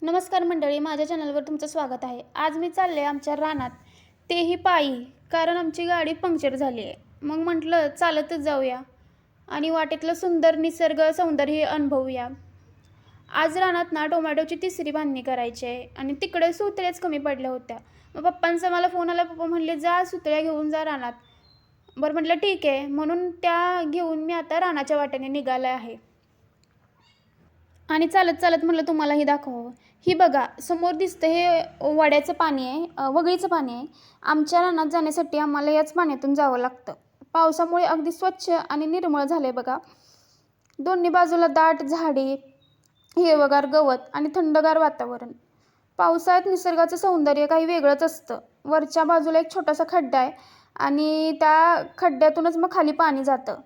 नमस्कार मंडळी, माझ्या चॅनलवर तुमचं स्वागत आहे। आज मी चालले आमच्या रानात, तेही पायी, कारण आमची गाडी पंक्चर झाली आहे। मग म्हटलं चालतच जाऊया आणि वाटेतलं सुंदर निसर्ग सौंदर्य अनुभवूया। आज रानात ना टोमॅटोची तिसरी बांधणी करायची आहे आणि तिकडे सुतळ्याच कमी पडल्या होत्या। मग पप्पांचा मला फोन आला, पप्पा म्हणले जा सुतळ्या घेऊन जा रानात। बरं म्हटलं ठीक आहे, म्हणून त्या घेऊन मी आता रानाच्या वाटेने निघाले आहे आणि चालत चालत म्हटलं तुम्हालाही दाखवावं। ही बघा समोर दिसतं हे वड्याचं पाणी आहे, वगळीचं पाणी आहे। आमच्या रानात जाण्यासाठी आम्हाला याच पाण्यातून जावं लागतं। पावसामुळे अगदी स्वच्छ आणि निर्मळ झाले बघा। दोन्ही बाजूला दाट झाडी, हिरवगार गवत आणि थंडगार वातावरण। पावसाळ्यात निसर्गाचं सौंदर्य काही वेगळंच असतं। वरच्या बाजूला एक छोटासा खड्डा आहे आणि त्या खड्ड्यातूनच मग खाली पाणी जातं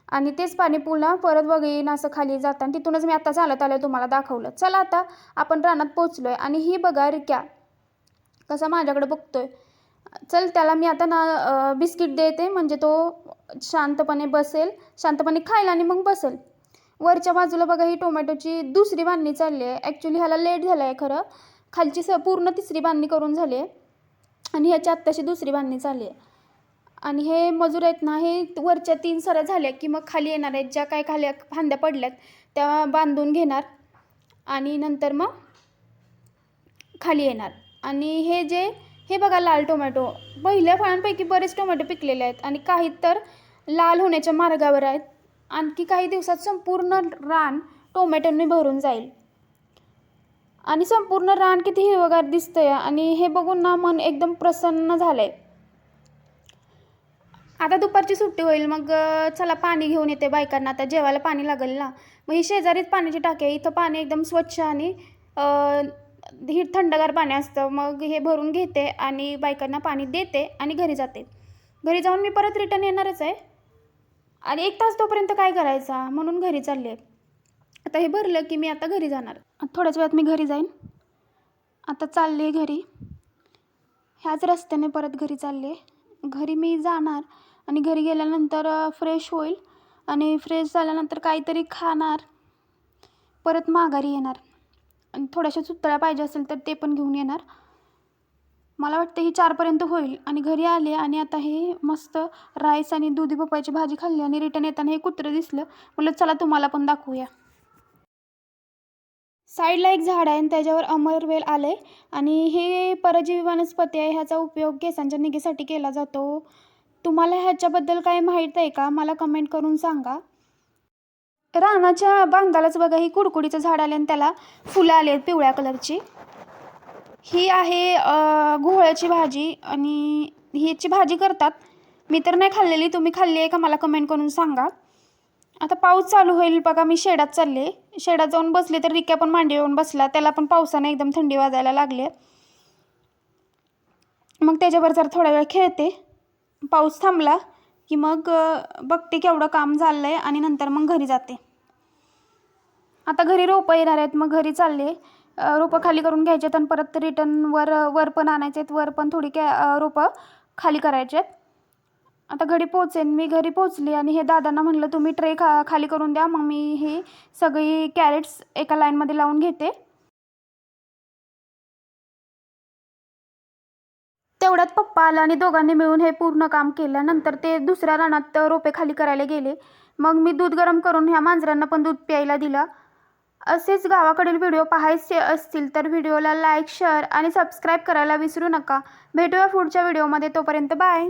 आणि तेच पाणी पुन्हा परत वगळीनं असं खाली जातं आणि तिथूनच मी आता चालत आले तुम्हाला दाखवलं। चला आता आपण रानात पोचलोय आणि ही बघा रिक्या कसा माझ्याकडे बघतोय। चल त्याला मी आता ना बिस्किट देते, म्हणजे तो शांतपणे बसेल, शांतपणे खाईल आणि मग बसेल। वरच्या बाजूला बघा ही टोमॅटोची दुसरी बांधणी चालली आहे। ॲक्च्युली ह्याला लेट झालं आहे खरं, खालची पूर्ण तिसरी बांधणी करून झाली आहे आणि ह्याची आत्ताशी दुसरी बांधणी चालली आहे। आणि हे मजूर आहेत ना, हे वरच्या 3 सऱ्या झाल्या की मग खाली येणार आहेत। ज्या काय खाली फांद्या पडल्यात त्या बांधून घेणार आणि नंतर मग खाली येणार। आणि हे बघा लाल टोमॅटो, पहिल्या फळांपैकी बरेच टोमॅटो पिकलेले आहेत आणि काही तर लाल होण्याच्या मार्गावर आहेत। आणखी काही दिवसात संपूर्ण रान टोमॅटोंनी भरून जाईल आणि संपूर्ण रान किती हिरवगार दिसतंय आणि हे बघून ना मन एकदम प्रसन्न झालंय। आता दुपारची सुट्टी होईल, मग चला पाणी घेऊन येते बायकांना, आता जेवायला पाणी लागेल ना। मग ही शेजारीच पाण्याची टाकी आहे, इथं पाणी एकदम स्वच्छ आणि ही थंडगार पाणी असतं। मग हे भरून घेते आणि बायकांना पाणी देते आणि घरी जाते। घरी जाऊन मी परत रिटर्न येणारच आहे आणि 1 तास तोपर्यंत काय करायचा, म्हणून घरी चालले। आता हे भरलं की मी आता घरी जाणार, थोड्याच वेळात मी घरी जाईन। आता चालले घरी, ह्याच रस्त्याने परत घरी चालले। घरी मी जाणार आणि घरी गेल्यानंतर फ्रेश होईल आणि फ्रेश झाल्यानंतर काहीतरी खाणार, परत माघारी येणार आणि थोड्याशा सुतळ्या पाहिजे असेल तर ते पण घेऊन येणार। मला वाटतं ही 4पर्यंत होईल आणि घरी आले आणि आता हे मस्त राईस आणि दुधी भोपळ्याची भाजी खाल्ली आणि रिटर्न येताना हे कुत्रं दिसलं, म्हटलं चला तुम्हाला पण दाखवूया। साईडला एक झाड आहे आणि त्याच्यावर अमरवेल आले आणि हे परजीवी वनस्पती आहे। ह्याचा उपयोग केसांच्या निगेसाठी केला जातो। तुम्हाला ह्याच्याबद्दल काय माहीत आहे का, मला कमेंट करून सांगा। रानाच्या बांधालाच बघा ही कुडकुडीचं झाड आले आणि त्याला फुलं आली आहेत पिवळ्या कलरची। ही आहे घोळ्याची भाजी आणि ह्याची भाजी करतात। मी तर नाही खाल्लेली, तुम्ही खाल्ली आहे का मला कमेंट करून सांगा। आता पाऊस चालू होईल बघा, मी शेडात चालले। शेडात जाऊन बसले तर रिक्या पण मांडी येऊन बसला, त्याला पण पावसाने एकदम थंडी वाजायला लागली। मग त्याच्यावर जरा थोडा वेळ खेळते, पाऊस थांबला की मग बघते केवढं काम झालं आहे आणि नंतर मग घरी जाते। आता घरी रोपं येणार आहेत, मग घरी चालले। रोपं खाली करून घ्यायचे आणि परत रिटर्न वर पण आणायचे आहेत, वर पण थोडी रोपं खाली करायचे आहेत। आता घरी पोचेन, मी घरी पोचली आणि हे दादांना म्हटलं तुम्ही ट्रे खाली करून द्या, मग मी ही सगळी कॅरेट्स एका लाईनमध्ये लावून घेते। तेवढ्यात पप्पा आला आणि दोघांनी मिळून हे पूर्ण काम केलं। नंतर ते दुसऱ्या रानात रोपे खाली करायला गेले। मग मी दूध गरम करून ह्या मांजरांना पण दूध प्यायला दिलं। असेच गावाकडील व्हिडिओ पाहायचे असतील तर व्हिडिओला लाईक, शेअर आणि सबस्क्राईब करायला विसरू नका। भेटूया पुढच्या व्हिडिओमध्ये, तोपर्यंत बाय।